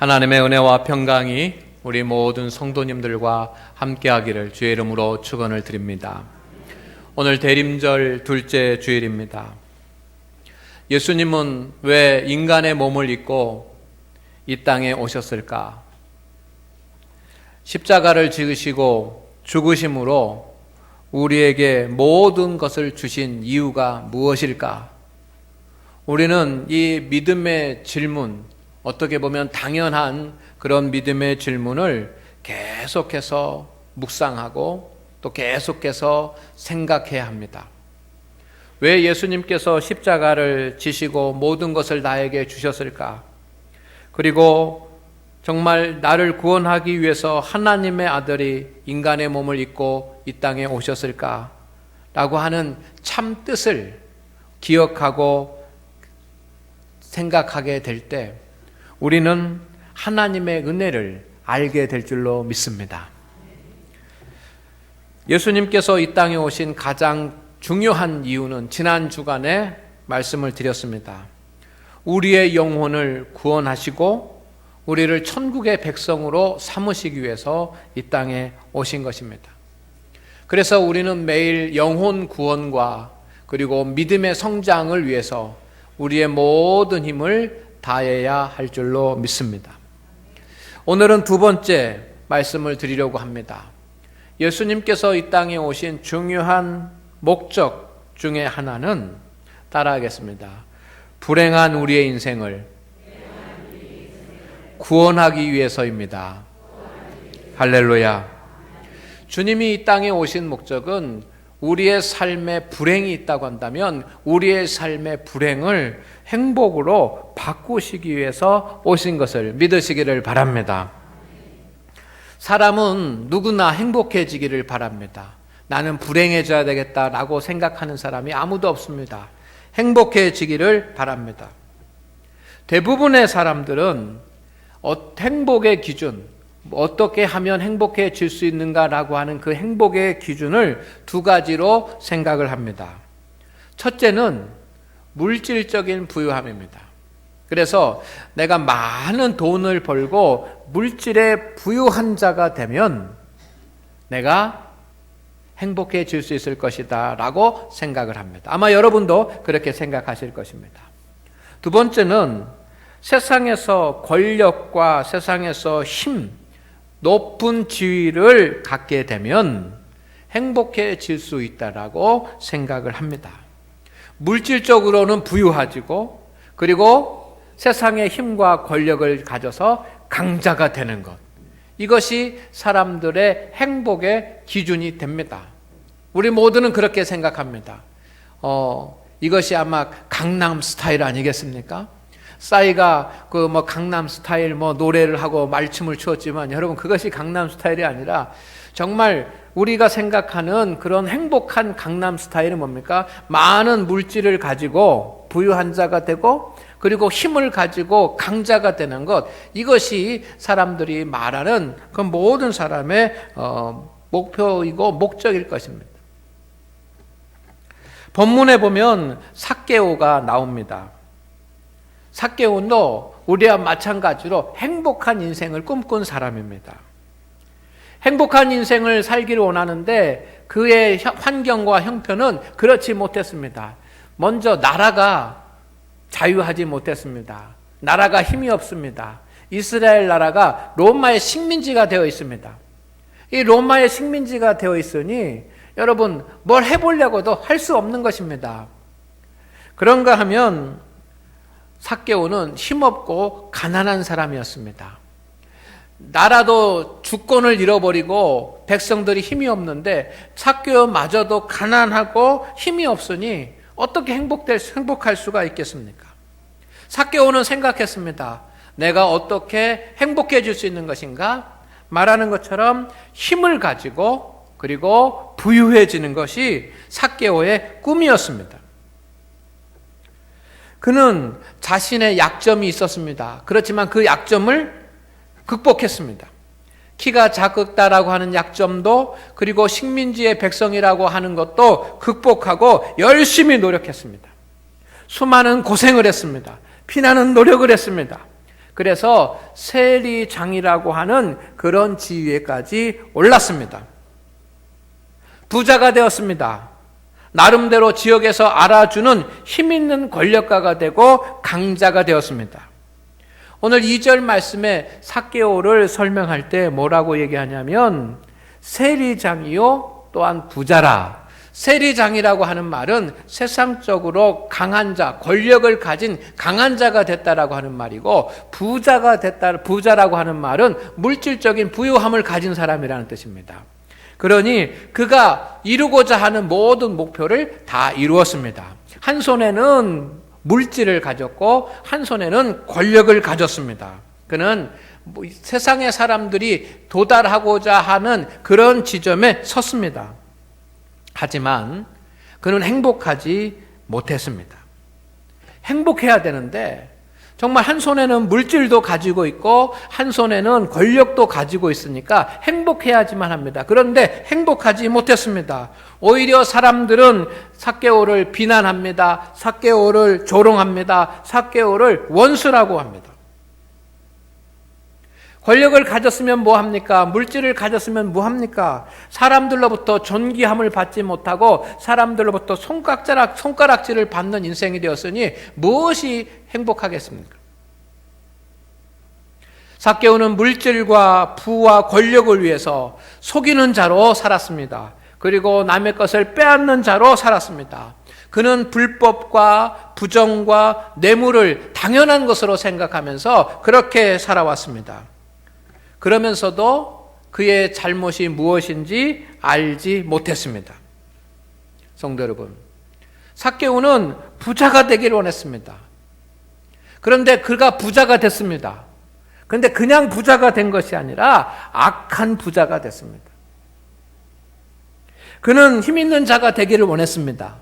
하나님의 은혜와 평강이 우리 모든 성도님들과 함께하기를 주의 이름으로 축원을 드립니다. 오늘 대림절 둘째 주일입니다. 예수님은 왜 인간의 몸을 입고 이 땅에 오셨을까? 십자가를 지으시고 죽으심으로 우리에게 모든 것을 주신 이유가 무엇일까? 우리는 이 믿음의 질문, 어떻게 보면 당연한 그런 믿음의 질문을 계속해서 묵상하고 또 계속해서 생각해야 합니다. 왜 예수님께서 십자가를 지시고 모든 것을 나에게 주셨을까? 그리고 정말 나를 구원하기 위해서 하나님의 아들이 인간의 몸을 입고 이 땅에 오셨을까? 라고 하는 참 뜻을 기억하고 생각하게 될 때 우리는 하나님의 은혜를 알게 될 줄로 믿습니다. 예수님께서 이 땅에 오신 가장 중요한 이유는 지난 주간에 말씀을 드렸습니다. 우리의 영혼을 구원하시고 우리를 천국의 백성으로 삼으시기 위해서 이 땅에 오신 것입니다. 그래서 우리는 매일 영혼 구원과 그리고 믿음의 성장을 위해서 우리의 모든 힘을 다해야 할 줄로 믿습니다. 오늘은 두 번째 말씀을 드리려고 합니다. 예수님께서 이 땅에 오신 중요한 목적 중에 하나는 따라하겠습니다. 불행한 우리의 인생을 구원하기 위해서입니다. 할렐루야. 주님이 이 땅에 오신 목적은 우리의 삶에 불행이 있다고 한다면 우리의 삶의 불행을 행복으로 바꾸시기 위해서 오신 것을 믿으시기를 바랍니다. 사람은 누구나 행복해지기를 바랍니다. 나는 불행해져야 되겠다라고 생각하는 사람이 아무도 없습니다. 행복해지기를 바랍니다. 대부분의 사람들은 행복의 기준, 어떻게 하면 행복해질 수 있는가라고 하는 그 행복의 기준을 두 가지로 생각을 합니다. 첫째는 물질적인 부유함입니다. 그래서 내가 많은 돈을 벌고 물질에 부유한 자가 되면 내가 행복해질 수 있을 것이다 라고 생각을 합니다. 아마 여러분도 그렇게 생각하실 것입니다. 두 번째는 세상에서 권력과 세상에서 힘, 높은 지위를 갖게 되면 행복해질 수 있다라고 생각을 합니다. 물질적으로는 부유하지고 그리고 세상의 힘과 권력을 가져서 강자가 되는 것. 이것이 사람들의 행복의 기준이 됩니다. 우리 모두는 그렇게 생각합니다. 이것이 아마 강남 스타일 아니겠습니까? 싸이가 강남 스타일 노래를 하고 말춤을 추었지만 여러분 그것이 강남 스타일이 아니라 정말 우리가 생각하는 그런 행복한 강남 스타일은 뭡니까? 많은 물질을 가지고 부유한 자가 되고 그리고 힘을 가지고 강자가 되는 것, 이것이 사람들이 말하는 그 모든 사람의 목표이고 목적일 것입니다. 본문에 보면 삭개오가 나옵니다. 삭개오도 우리와 마찬가지로 행복한 인생을 꿈꾼 사람입니다. 행복한 인생을 살기를 원하는데 그의 환경과 형편은 그렇지 못했습니다. 먼저 나라가 자유하지 못했습니다. 나라가 힘이 없습니다. 이스라엘 나라가 로마의 식민지가 되어 있습니다. 이 로마의 식민지가 되어 있으니 여러분 뭘 해보려고도 할 수 없는 것입니다. 그런가 하면 삭개오는 힘없고 가난한 사람이었습니다. 나라도 주권을 잃어버리고 백성들이 힘이 없는데 삭개오마저도 가난하고 힘이 없으니 어떻게 행복할 수가 있겠습니까? 삭개오는 생각했습니다. 내가 어떻게 행복해질 수 있는 것인가? 말하는 것처럼 힘을 가지고 그리고 부유해지는 것이 삭개오의 꿈이었습니다. 그는 자신의 약점이 있었습니다. 그렇지만 그 약점을 극복했습니다. 키가 작다라고 하는 약점도 그리고 식민지의 백성이라고 하는 것도 극복하고 열심히 노력했습니다. 수많은 고생을 했습니다. 피나는 노력을 했습니다. 그래서 세리장이라고 하는 그런 지위에까지 올랐습니다. 부자가 되었습니다. 나름대로 지역에서 알아주는 힘 있는 권력가가 되고 강자가 되었습니다. 오늘 2절 말씀에 삭개오를 설명할 때 뭐라고 얘기하냐면 세리장이요 또한 부자라. 세리장이라고 하는 말은 세상적으로 강한 자, 권력을 가진 강한 자가 됐다라고 하는 말이고, 부자라고 하는 말은 물질적인 부유함을 가진 사람이라는 뜻입니다. 그러니 그가 이루고자 하는 모든 목표를 다 이루었습니다. 한 손에는 물질을 가졌고 한 손에는 권력을 가졌습니다. 그는 세상의 사람들이 도달하고자 하는 그런 지점에 섰습니다. 하지만 그는 행복하지 못했습니다. 행복해야 되는데 정말 한 손에는 물질도 가지고 있고 한 손에는 권력도 가지고 있으니까 행복해야지만 합니다. 그런데 행복하지 못했습니다. 오히려 사람들은 삭개오를 비난합니다. 삭개오를 조롱합니다. 삭개오를 원수라고 합니다. 권력을 가졌으면 뭐합니까? 물질을 가졌으면 뭐합니까? 사람들로부터 존귀함을 받지 못하고 사람들로부터 손가락질을 받는 인생이 되었으니 무엇이 행복하겠습니까? 삭개오는 물질과 부와 권력을 위해서 속이는 자로 살았습니다. 그리고 남의 것을 빼앗는 자로 살았습니다. 그는 불법과 부정과 뇌물을 당연한 것으로 생각하면서 그렇게 살아왔습니다. 그러면서도 그의 잘못이 무엇인지 알지 못했습니다. 성도 여러분, 삭개오는 부자가 되기를 원했습니다. 그런데 그가 부자가 됐습니다. 그런데 그냥 부자가 된 것이 아니라 악한 부자가 됐습니다. 그는 힘 있는 자가 되기를 원했습니다.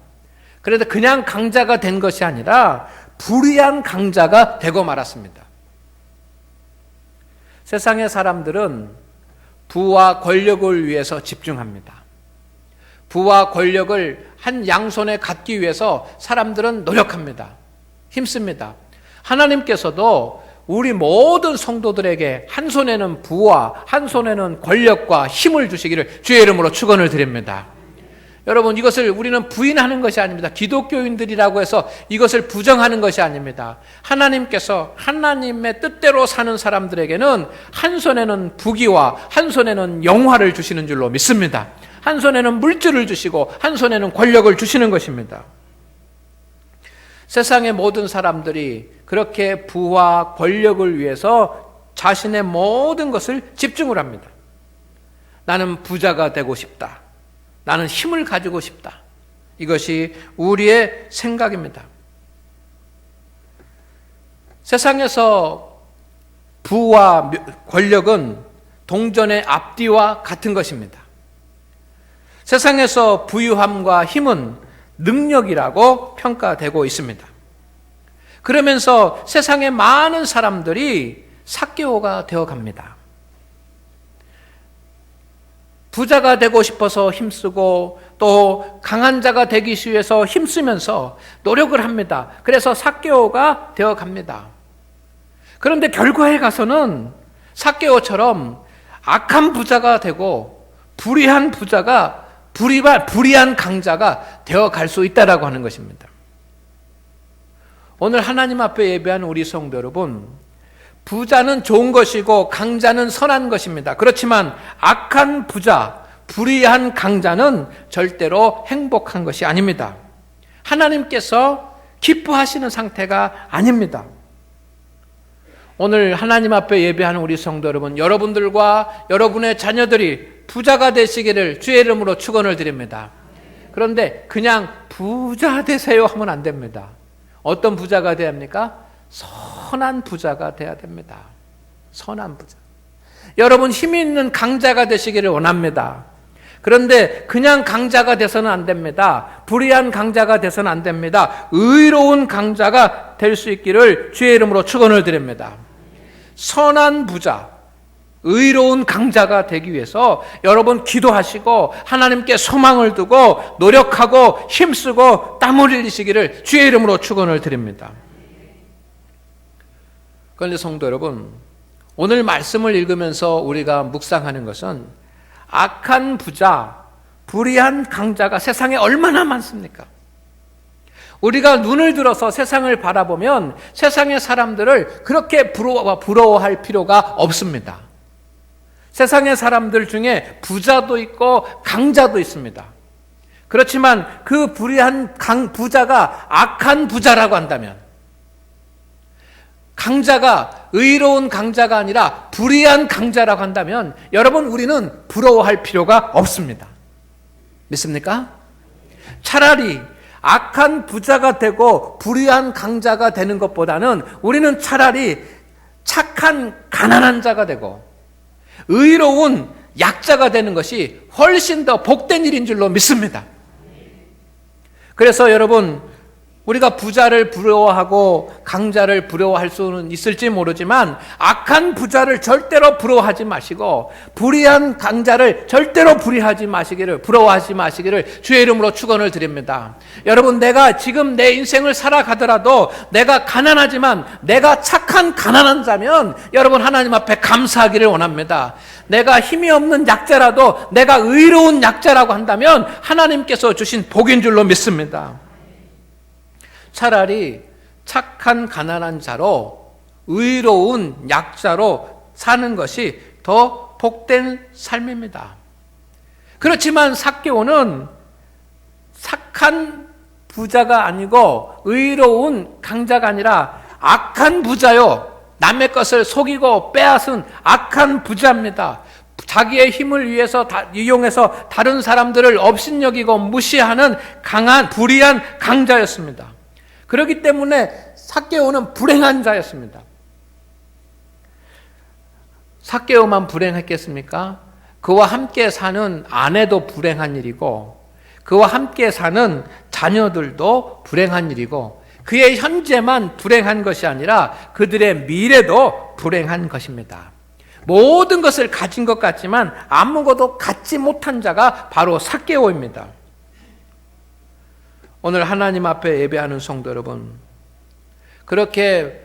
그런데 그냥 강자가 된 것이 아니라 불의한 강자가 되고 말았습니다. 세상의 사람들은 부와 권력을 위해서 집중합니다. 부와 권력을 한 양손에 갖기 위해서 사람들은 노력합니다. 힘씁니다. 하나님께서도 우리 모든 성도들에게 한 손에는 부와 한 손에는 권력과 힘을 주시기를 주의 이름으로 축원을 드립니다. 여러분, 이것을 우리는 부인하는 것이 아닙니다. 기독교인들이라고 해서 이것을 부정하는 것이 아닙니다. 하나님께서 하나님의 뜻대로 사는 사람들에게는 한 손에는 부귀와 한 손에는 영화를 주시는 줄로 믿습니다. 한 손에는 물질을 주시고 한 손에는 권력을 주시는 것입니다. 세상의 모든 사람들이 그렇게 부와 권력을 위해서 자신의 모든 것을 집중을 합니다. 나는 부자가 되고 싶다. 나는 힘을 가지고 싶다. 이것이 우리의 생각입니다. 세상에서 부와 권력은 동전의 앞뒤와 같은 것입니다. 세상에서 부유함과 힘은 능력이라고 평가되고 있습니다. 그러면서 세상의 많은 사람들이 삭개오가 되어갑니다. 부자가 되고 싶어서 힘쓰고 또 강한 자가 되기 위해서 힘쓰면서 노력을 합니다. 그래서 삭개오가 되어갑니다. 그런데 결과에 가서는 삭개오처럼 악한 부자가 되고 불의한 부자가 불의한 강자가 되어갈 수 있다라고 하는 것입니다. 오늘 하나님 앞에 예배한 우리 성도 여러분, 부자는 좋은 것이고 강자는 선한 것입니다. 그렇지만 악한 부자, 불의한 강자는 절대로 행복한 것이 아닙니다. 하나님께서 기뻐하시는 상태가 아닙니다. 오늘 하나님 앞에 예배하는 우리 성도 여러분, 여러분들과 여러분의 자녀들이 부자가 되시기를 주의 이름으로 축원을 드립니다. 그런데 그냥 부자 되세요 하면 안 됩니다. 어떤 부자가 돼야 합니까? 선한 부자가 돼야 됩니다. 선한 부자. 여러분 힘 있는 강자가 되시기를 원합니다. 그런데 그냥 강자가 돼서는 안 됩니다. 불의한 강자가 돼서는 안 됩니다. 의로운 강자가 될 수 있기를 주의 이름으로 축원을 드립니다. 선한 부자, 의로운 강자가 되기 위해서 여러분 기도하시고 하나님께 소망을 두고 노력하고 힘쓰고 땀을 흘리시기를 주의 이름으로 축원을 드립니다. 그런데 성도 여러분, 오늘 말씀을 읽으면서 우리가 묵상하는 것은 악한 부자, 불의한 강자가 세상에 얼마나 많습니까? 우리가 눈을 들어서 세상을 바라보면 세상의 사람들을 그렇게 부러워할 필요가 없습니다. 세상의 사람들 중에 부자도 있고 강자도 있습니다. 그렇지만 그 불의한 부자가 악한 부자라고 한다면, 강자가 의로운 강자가 아니라 불의한 강자라고 한다면, 여러분, 우리는 부러워할 필요가 없습니다. 믿습니까? 차라리 악한 부자가 되고 불의한 강자가 되는 것보다는 우리는 차라리 착한 가난한 자가 되고 의로운 약자가 되는 것이 훨씬 더 복된 일인 줄로 믿습니다. 그래서 여러분, 우리가 부자를 부러워하고 강자를 부러워할 수는 있을지 모르지만 악한 부자를 절대로 부러워하지 마시고 불의한 강자를 절대로 부러워하지 마시기를 주의 이름으로 축원을 드립니다. 여러분, 내가 지금 내 인생을 살아가더라도 내가 가난하지만 내가 착한 가난한 자면 여러분, 하나님 앞에 감사하기를 원합니다. 내가 힘이 없는 약자라도 내가 의로운 약자라고 한다면 하나님께서 주신 복인 줄로 믿습니다. 차라리 착한 가난한 자로 의로운 약자로 사는 것이 더 복된 삶입니다. 그렇지만 삭개오는 착한 부자가 아니고 의로운 강자가 아니라 악한 부자요, 남의 것을 속이고 빼앗은 악한 부자입니다. 자기의 힘을 위해서 이용해서 다른 사람들을 업신여기고 무시하는 강한 불의한 강자였습니다. 그렇기 때문에 삭개오는 불행한 자였습니다. 삭개오만 불행했겠습니까? 그와 함께 사는 아내도 불행한 일이고 그와 함께 사는 자녀들도 불행한 일이고 그의 현재만 불행한 것이 아니라 그들의 미래도 불행한 것입니다. 모든 것을 가진 것 같지만 아무것도 갖지 못한 자가 바로 삭개오입니다. 오늘 하나님 앞에 예배하는 성도 여러분, 그렇게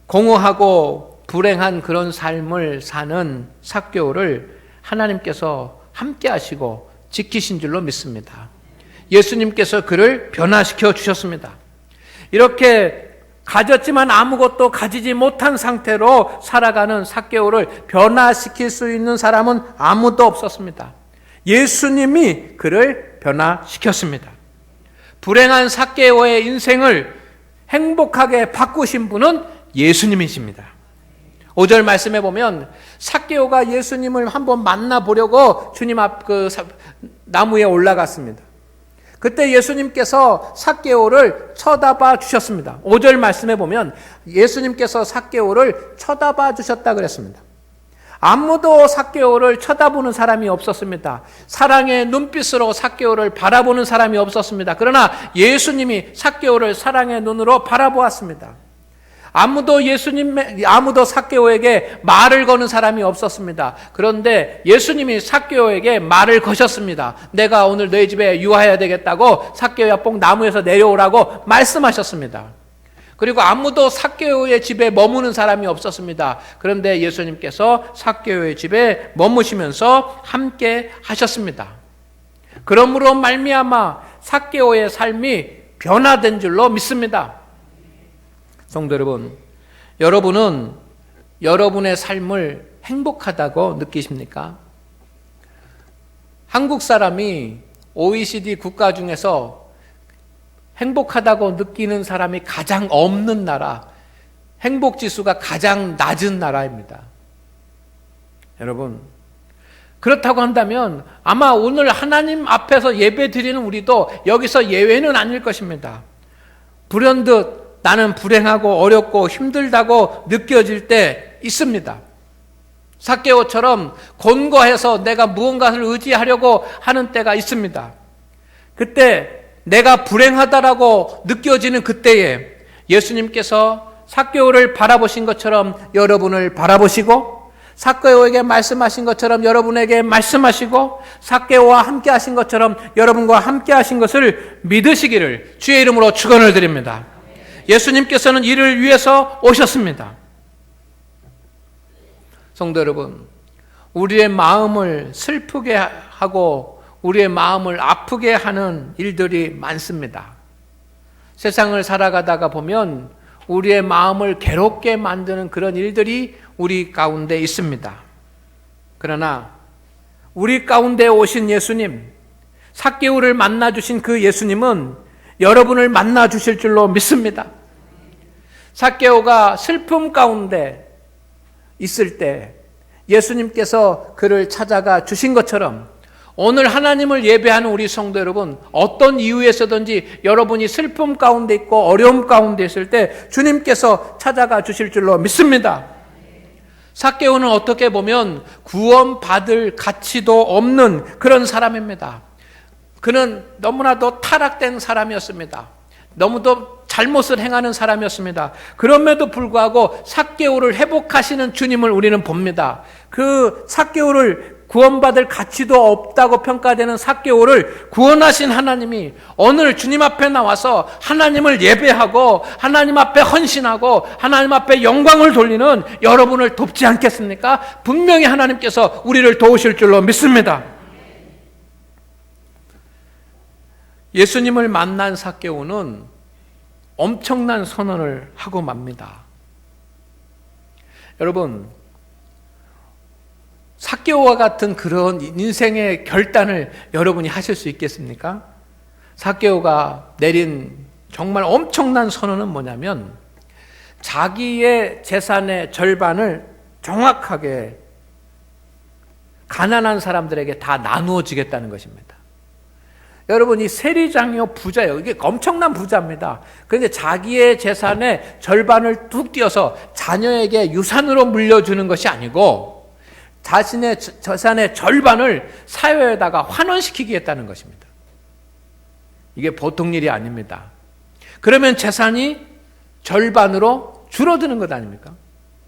공허하고 불행한 그런 삶을 사는 삭개오를 하나님께서 함께 하시고 지키신 줄로 믿습니다. 예수님께서 그를 변화시켜 주셨습니다. 이렇게 가졌지만 아무것도 가지지 못한 상태로 살아가는 삭개오를 변화시킬 수 있는 사람은 아무도 없었습니다. 예수님이 그를 변화시켰습니다. 불행한 삭개오의 인생을 행복하게 바꾸신 분은 예수님이십니다. 5절 말씀에 보면 삭개오가 예수님을 한번 만나보려고 주님 앞 나무에 올라갔습니다. 그때 예수님께서 삭개오를 쳐다봐 주셨습니다. 5절 말씀에 보면 예수님께서 삭개오를 쳐다봐 주셨다 그랬습니다. 아무도 삭개오를 쳐다보는 사람이 없었습니다. 사랑의 눈빛으로 삭개오를 바라보는 사람이 없었습니다. 그러나 예수님이 삭개오를 사랑의 눈으로 바라보았습니다. 아무도 삭개오에게 말을 거는 사람이 없었습니다. 그런데 예수님이 삭개오에게 말을 거셨습니다. 내가 오늘 너희 집에 유하여야 되겠다고 삭개오야 뽕 나무에서 내려오라고 말씀하셨습니다. 그리고 아무도 삭개오의 집에 머무는 사람이 없었습니다. 그런데 예수님께서 삭개오의 집에 머무시면서 함께 하셨습니다. 그러므로 말미암아 삭개오의 삶이 변화된 줄로 믿습니다. 성도 여러분, 여러분은 여러분의 삶을 행복하다고 느끼십니까? 한국 사람이 OECD 국가 중에서 행복하다고 느끼는 사람이 가장 없는 나라, 행복지수가 가장 낮은 나라입니다. 여러분, 그렇다고 한다면 아마 오늘 하나님 앞에서 예배 드리는 우리도 여기서 예외는 아닐 것입니다. 불현듯 나는 불행하고 어렵고 힘들다고 느껴질 때 있습니다. 삭개오처럼 곤고해서 내가 무언가를 의지하려고 하는 때가 있습니다. 그때 내가 불행하다라고 느껴지는 그때에 예수님께서 삭개오를 바라보신 것처럼 여러분을 바라보시고 삭개오에게 말씀하신 것처럼 여러분에게 말씀하시고 삭개오와 함께 하신 것처럼 여러분과 함께 하신 것을 믿으시기를 주의 이름으로 축원을 드립니다. 예수님께서는 이를 위해서 오셨습니다. 성도 여러분, 우리의 마음을 슬프게 하고 우리의 마음을 아프게 하는 일들이 많습니다. 세상을 살아가다가 보면 우리의 마음을 괴롭게 만드는 그런 일들이 우리 가운데 있습니다. 그러나 우리 가운데 오신 예수님, 삭개오를 만나주신 그 예수님은 여러분을 만나주실 줄로 믿습니다. 삭개오가 슬픔 가운데 있을 때 예수님께서 그를 찾아가 주신 것처럼 오늘 하나님을 예배하는 우리 성도 여러분, 어떤 이유에서든지 여러분이 슬픔 가운데 있고 어려움 가운데 있을 때 주님께서 찾아가 주실 줄로 믿습니다. 삭개오는 어떻게 보면 구원받을 가치도 없는 그런 사람입니다. 그는 너무나도 타락된 사람이었습니다. 너무도 잘못을 행하는 사람이었습니다. 그럼에도 불구하고 삭개오를 회복하시는 주님을 우리는 봅니다. 그 삭개오를 구원받을 가치도 없다고 평가되는 삭개오를 구원하신 하나님이 오늘 주님 앞에 나와서 하나님을 예배하고 하나님 앞에 헌신하고 하나님 앞에 영광을 돌리는 여러분을 돕지 않겠습니까? 분명히 하나님께서 우리를 도우실 줄로 믿습니다. 예수님을 만난 삭개오는 엄청난 선언을 하고 맙니다. 여러분, 삭개오와 같은 그런 인생의 결단을 여러분이 하실 수 있겠습니까? 삭개오가 내린 정말 엄청난 선언은 뭐냐면 자기의 재산의 절반을 정확하게 가난한 사람들에게 다 나누어 주겠다는 것입니다. 여러분, 이 세리장이요 부자예요. 이게 엄청난 부자입니다. 그런데 자기의 재산의 절반을 뚝 띄어서 자녀에게 유산으로 물려주는 것이 아니고 자신의 재산의 절반을 사회에다가 환원시키겠다는 것입니다. 이게 보통 일이 아닙니다. 그러면 재산이 절반으로 줄어드는 것 아닙니까?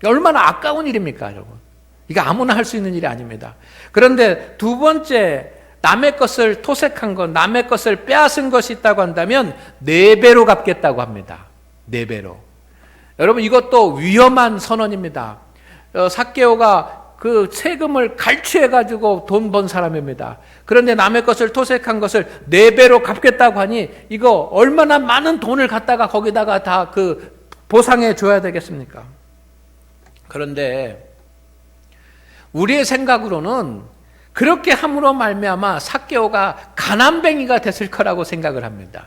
얼마나 아까운 일입니까, 여러분? 이거 아무나 할 수 있는 일이 아닙니다. 그런데 두 번째, 남의 것을 토색한 것, 남의 것을 빼앗은 것이 있다고 한다면 4배로 갚겠다고 합니다. 4배로. 여러분, 이것도 위험한 선언입니다. 삭개오가 그 세금을 갈취해가지고 돈 번 사람입니다. 그런데 남의 것을 토색한 것을 4배로 갚겠다고 하니 이거 얼마나 많은 돈을 갖다가 거기다가 다 그 보상해 줘야 되겠습니까? 그런데 우리의 생각으로는 그렇게 함으로 말미암아 삭개오가 가난뱅이가 됐을 거라고 생각을 합니다.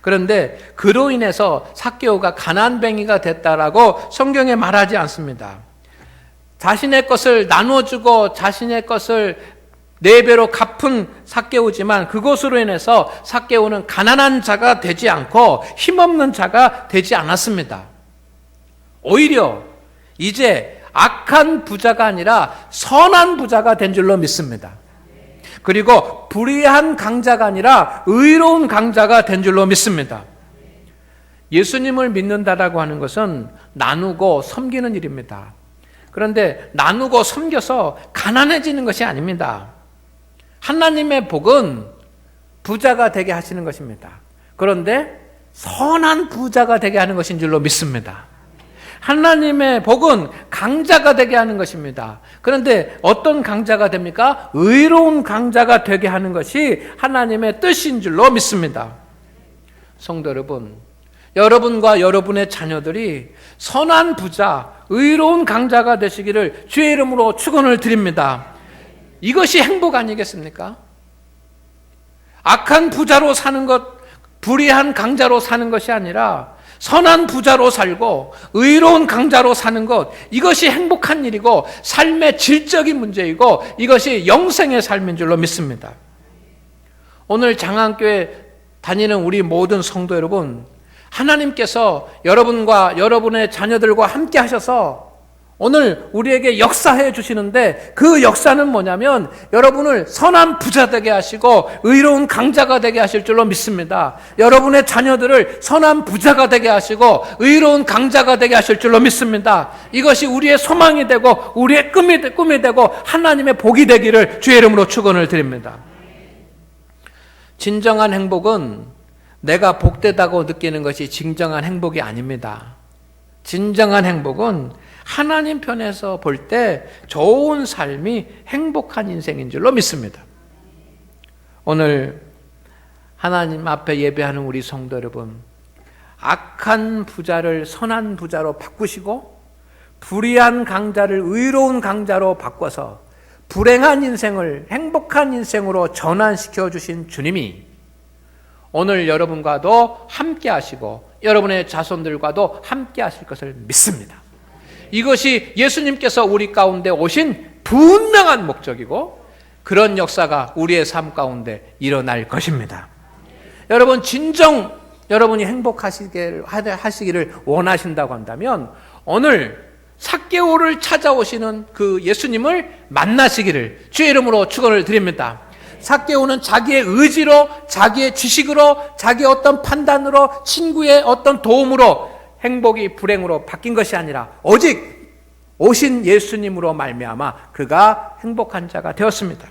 그런데 그로 인해서 삭개오가 가난뱅이가 됐다라고 성경에 말하지 않습니다. 자신의 것을 나눠주고 자신의 것을 4배로 갚은 삭개오지만 그것으로 인해서 삭개오는 가난한 자가 되지 않고 힘없는 자가 되지 않았습니다. 오히려 이제 악한 부자가 아니라 선한 부자가 된 줄로 믿습니다. 그리고 불의한 강자가 아니라 의로운 강자가 된 줄로 믿습니다. 예수님을 믿는다라고 하는 것은 나누고 섬기는 일입니다. 그런데 나누고 섬겨서 가난해지는 것이 아닙니다. 하나님의 복은 부자가 되게 하시는 것입니다. 그런데 선한 부자가 되게 하는 것인 줄로 믿습니다. 하나님의 복은 강자가 되게 하는 것입니다. 그런데 어떤 강자가 됩니까? 의로운 강자가 되게 하는 것이 하나님의 뜻인 줄로 믿습니다. 성도 여러분, 여러분과 여러분의 자녀들이 선한 부자, 의로운 강자가 되시기를 주의 이름으로 축원을 드립니다. 이것이 행복 아니겠습니까? 악한 부자로 사는 것, 불의한 강자로 사는 것이 아니라 선한 부자로 살고 의로운 강자로 사는 것, 이것이 행복한 일이고 삶의 질적인 문제이고 이것이 영생의 삶인 줄로 믿습니다. 오늘 장안교회 다니는 우리 모든 성도 여러분, 하나님께서 여러분과 여러분의 자녀들과 함께 하셔서 오늘 우리에게 역사해 주시는데 그 역사는 뭐냐면 여러분을 선한 부자 되게 하시고 의로운 강자가 되게 하실 줄로 믿습니다. 여러분의 자녀들을 선한 부자가 되게 하시고 의로운 강자가 되게 하실 줄로 믿습니다. 이것이 우리의 소망이 되고 우리의 꿈이 되고 하나님의 복이 되기를 주의 이름으로 축원을 드립니다. 진정한 행복은 내가 복되다고 느끼는 것이 진정한 행복이 아닙니다. 진정한 행복은 하나님 편에서 볼 때 좋은 삶이 행복한 인생인 줄로 믿습니다. 오늘 하나님 앞에 예배하는 우리 성도 여러분, 악한 부자를 선한 부자로 바꾸시고 불의한 강자를 의로운 강자로 바꿔서 불행한 인생을 행복한 인생으로 전환시켜 주신 주님이 오늘 여러분과도 함께 하시고 여러분의 자손들과도 함께 하실 것을 믿습니다. 이것이 예수님께서 우리 가운데 오신 분명한 목적이고 그런 역사가 우리의 삶 가운데 일어날 것입니다. 여러분, 진정 여러분이 행복하시기를 원하신다고 한다면 오늘 삭개오를 찾아오시는 그 예수님을 만나시기를 주의 이름으로 축원을 드립니다. 삭개오는 자기의 의지로, 자기의 지식으로, 자기의 어떤 판단으로, 친구의 어떤 도움으로 행복이 불행으로 바뀐 것이 아니라 오직 오신 예수님으로 말미암아 그가 행복한 자가 되었습니다.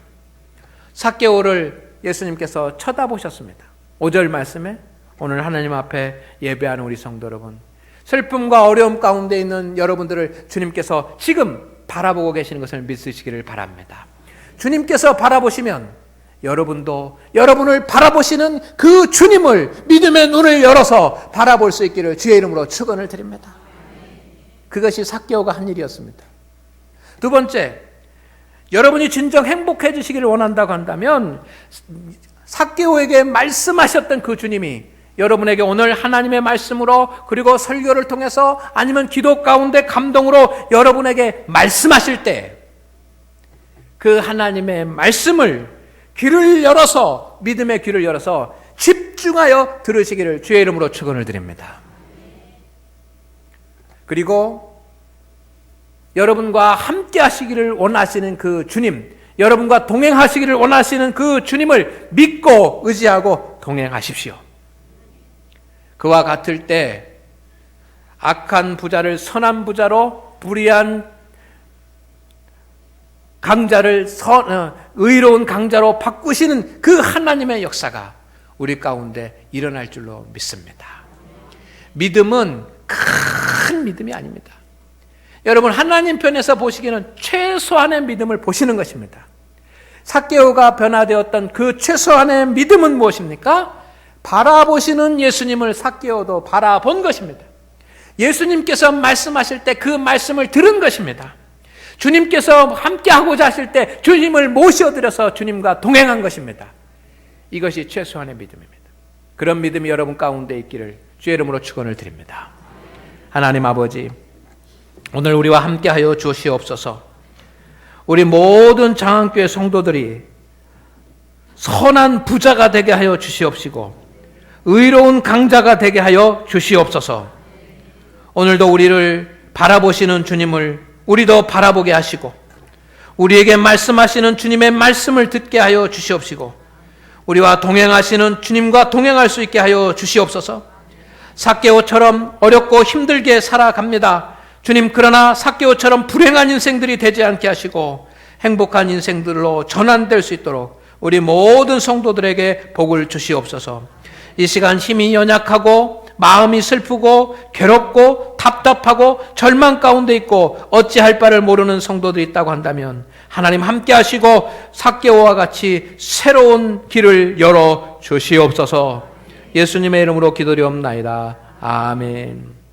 삭개오를 예수님께서 쳐다보셨습니다. 5절 말씀에 오늘 하나님 앞에 예배하는 우리 성도 여러분, 슬픔과 어려움 가운데 있는 여러분들을 주님께서 지금 바라보고 계시는 것을 믿으시기를 바랍니다. 주님께서 바라보시면 여러분도 여러분을 바라보시는 그 주님을 믿음의 눈을 열어서 바라볼 수 있기를 주의 이름으로 축원을 드립니다. 그것이 삭개오가 한 일이었습니다. 두 번째, 여러분이 진정 행복해지시기를 원한다고 한다면 삭개오에게 말씀하셨던 그 주님이 여러분에게 오늘 하나님의 말씀으로 그리고 설교를 통해서 아니면 기도 가운데 감동으로 여러분에게 말씀하실 때 그 하나님의 말씀을 귀를 열어서 믿음의 귀를 열어서 집중하여 들으시기를 주의 이름으로 축원을 드립니다. 그리고 여러분과 함께 하시기를 원하시는 그 주님, 여러분과 동행하시기를 원하시는 그 주님을 믿고 의지하고 동행하십시오. 그와 같을 때 악한 부자를 선한 부자로, 불의한 강자를 의로운 강자로 바꾸시는 그 하나님의 역사가 우리 가운데 일어날 줄로 믿습니다. 믿음은 큰 믿음이 아닙니다. 여러분, 하나님 편에서 보시기에는 최소한의 믿음을 보시는 것입니다. 삭개오가 변화되었던 그 최소한의 믿음은 무엇입니까? 바라보시는 예수님을 삭개오도 바라본 것입니다. 예수님께서 말씀하실 때 그 말씀을 들은 것입니다. 주님께서 함께 하고자 하실 때 주님을 모셔드려서 주님과 동행한 것입니다. 이것이 최소한의 믿음입니다. 그런 믿음이 여러분 가운데 있기를 주의 이름으로 축원을 드립니다. 하나님 아버지, 오늘 우리와 함께하여 주시옵소서. 우리 모든 장안교회 성도들이 선한 부자가 되게 하여 주시옵시고 의로운 강자가 되게 하여 주시옵소서. 오늘도 우리를 바라보시는 주님을 우리도 바라보게 하시고 우리에게 말씀하시는 주님의 말씀을 듣게 하여 주시옵시고 우리와 동행하시는 주님과 동행할 수 있게 하여 주시옵소서. 삭개오처럼 어렵고 힘들게 살아갑니다. 주님, 그러나 삭개오처럼 불행한 인생들이 되지 않게 하시고 행복한 인생들로 전환될 수 있도록 우리 모든 성도들에게 복을 주시옵소서. 이 시간 힘이 연약하고 마음이 슬프고 괴롭고 답답하고 절망 가운데 있고 어찌할 바를 모르는 성도들이 있다고 한다면 하나님 함께 하시고 삭개오와 같이 새로운 길을 열어 주시옵소서. 예수님의 이름으로 기도드리옵나이다. 아멘.